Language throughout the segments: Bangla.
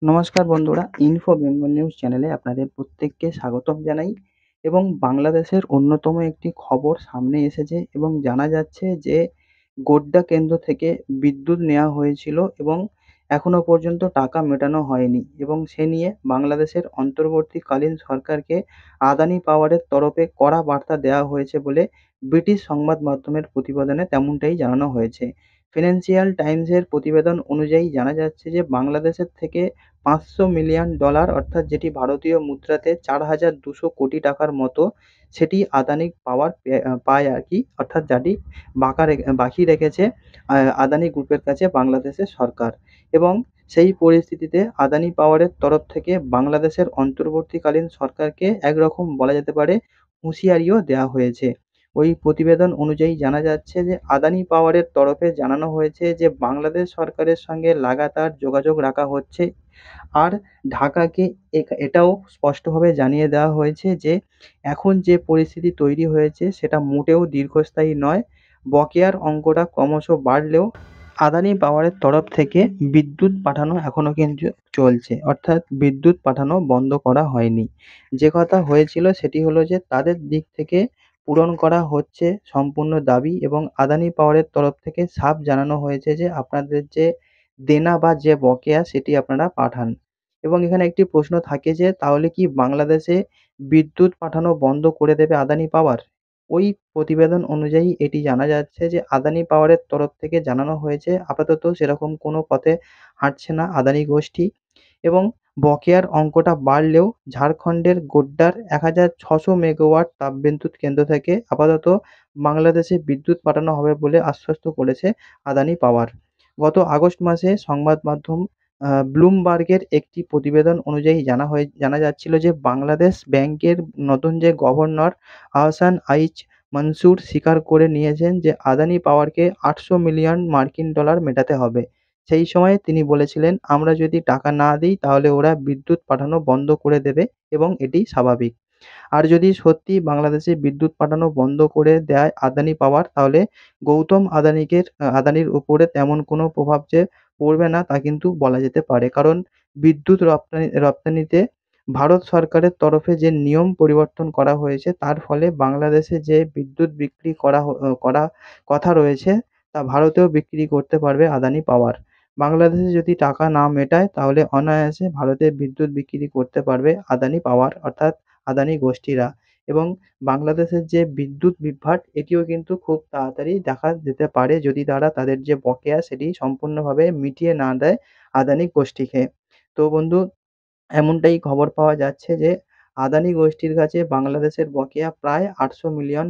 নমস্কার বন্ধুরা, ইনফো বেঙ্গল নিউজ চ্যানেলে আপনাদের প্রত্যেককে স্বাগতম জানাই। এবং বাংলাদেশের অন্যতম একটি খবর সামনে এসেছে এবং জানা যাচ্ছে যে গোড্ডা কেন্দ্র থেকে বিদ্যুৎ নেওয়া হয়েছিল এবং এখনো পর্যন্ত টাকা মেটানো হয়নি, এবং সে নিয়ে বাংলাদেশের অন্তর্বর্তীকালীন সরকারকে আদানি পাওয়ারের তরফে কড়া বার্তা দেওয়া হয়েছে বলে ব্রিটিশ সংবাদ মাধ্যমের প্রতিবেদনে তেমনটাই জানানো হয়েছে। ফিনান্সিয়াল টাইমসের প্রতিবেদন অনুযায়ী জানা যাচ্ছে যে বাংলাদেশের থেকে $500 মিলিয়ন, অর্থাৎ যেটি ভারতীয় মুদ্রাতে 4,200 কোটি টাকার মতো, সেটি আদানি পাওয়ার পায় আর কি, অর্থাৎ যাটি বাকি রেখেছে আদানি গ্রুপের কাছে বাংলাদেশের সরকার। এবং সেই পরিস্থিতিতে আদানি পাওয়ারের তরফ থেকে বাংলাদেশের অন্তর্বর্তীকালীন সরকারকে একরকম বলা যেতে পারে হুঁশিয়ারিও দেওয়া হয়েছে। ওই প্রতিবেদন অনুযায়ী জানা যাচ্ছে যে আদানি পাওয়ারের তরফে জানানো হয়েছে যে বাংলাদেশ সরকারের সঙ্গে লাগাতার যোগাযোগ রাখা হচ্ছে। আর ঢাকাকে এটাও স্পষ্টভাবে জানিয়ে দেওয়া হয়েছে যে এখন যে পরিস্থিতি তৈরি হয়েছে সেটা মোটেও দীর্ঘস্থায়ী নয়। বকেয়ার অঙ্কটা ক্রমশ বাড়লেও আদানি পাওয়ারের তরফ থেকে বিদ্যুৎ পাঠানো এখনো কিন্তু চলছে, অর্থাৎ বিদ্যুৎ পাঠানো বন্ধ করা হয়নি। যে কথা হয়েছিল সেটি হলো যে তাদের দিক থেকে পূরণ করা হচ্ছে সম্পূর্ণ দাবি, এবং আদানি পাওয়ারের তরফ থেকে সাফ জানানো হয়েছে যে আপনাদের যে দেনা বা যে বকেয়া সেটি আপনারা পাঠান। এবং এখানে একটি প্রশ্ন থাকে যে তাহলে কি বাংলাদেশে বিদ্যুৎ পাঠানো বন্ধ করে দেবে আদানি পাওয়ার? ওই প্রতিবেদন অনুযায়ী এটি জানা যাচ্ছে যে আদানি পাওয়ারের তরফ থেকে জানানো হয়েছে আপাতত সেরকম কোনো পথে হাঁটছে না আদানি গোষ্ঠী। এবং বকেয়ার অঙ্কটা বাড়লেও ঝাড়খণ্ডের গোড্ডার 1,600 মেগাওয়াট তাপবিদ্যুৎ কেন্দ্র থেকে আপাতত বাংলাদেশে বিদ্যুৎ পাঠানো হবে বলে আশ্বস্ত করেছে আদানি পাওয়ার। গত আগস্ট মাসে সংবাদ মাধ্যম ব্লুমবার্গের একটি প্রতিবেদন অনুযায়ী জানা যাচ্ছিল যে বাংলাদেশ ব্যাংকের নতুন যে গভর্নর আহসান আইচ মনসুর স্বীকার করে নিয়েছেন যে আদানি পাওয়ারকে $800 মিলিয়ন মেটাতে হবে। সেই সময়ে তিনি বলেছিলেন, আমরা যদি টাকা না দিই তাহলে ওরা বিদ্যুৎ পাঠানো বন্ধ করে দেবে, এবং এটি স্বাভাবিক। আর যদি সত্যি বাংলাদেশে বিদ্যুৎ পাঠানো বন্ধ করে দেয় আদানি পাওয়ার, তাহলে গৌতম আদানির উপরে তেমন কোনো প্রভাব যে পড়বে না তা কিন্তু বলা যেতে পারে। কারণ বিদ্যুৎ রপ্তানিতে ভারত সরকারের তরফে যে নিয়ম পরিবর্তন করা হয়েছে তার ফলে বাংলাদেশে যে বিদ্যুৎ বিক্রি করা কথা রয়েছে তা ভারতেও বিক্রি করতে পারবে আদানি পাওয়ার। বাংলাদেশে যদি টাকা না মেটায় তাহলে অনায়াসে ভারতে বিদ্যুৎ বিক্রি করতে পারবে আদানি পাওয়ার, অর্থাৎ আদানি গোষ্ঠীরা। এবং বাংলাদেশের যে বিদ্যুৎ বিভ্রাট এটিও কিন্তু খুব তাড়াতাড়ি দেখা যেতে পারে যদি তারা তাদের যে বকেয়া সেটি সম্পূর্ণভাবে মিটিয়ে না দেয় আদানি গোষ্ঠীকে। তো বন্ধু, এমনটাই খবর পাওয়া যাচ্ছে যে আদানি গোষ্ঠীর কাছে বাংলাদেশের বকেয়া প্রায় $800 মিলিয়ন,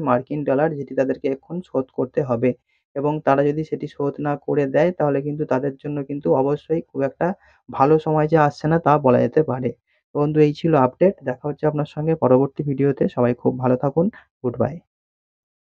যেটি তাদেরকে এখন শোধ করতে হবে। এবং তারা যদি সেটি শোধ না করে দেয় তাহলে কিন্তু তাদের জন্য কিন্তু অবশ্যই খুব একটা ভালো সময় যে আসছে না তা বলা যেতে পারে। তো বন্ধু, এই ছিল আপডেট। দেখা হচ্ছে আপনার সঙ্গে পরবর্তী ভিডিওতে। সবাই খুব ভালো থাকুন। Good bye.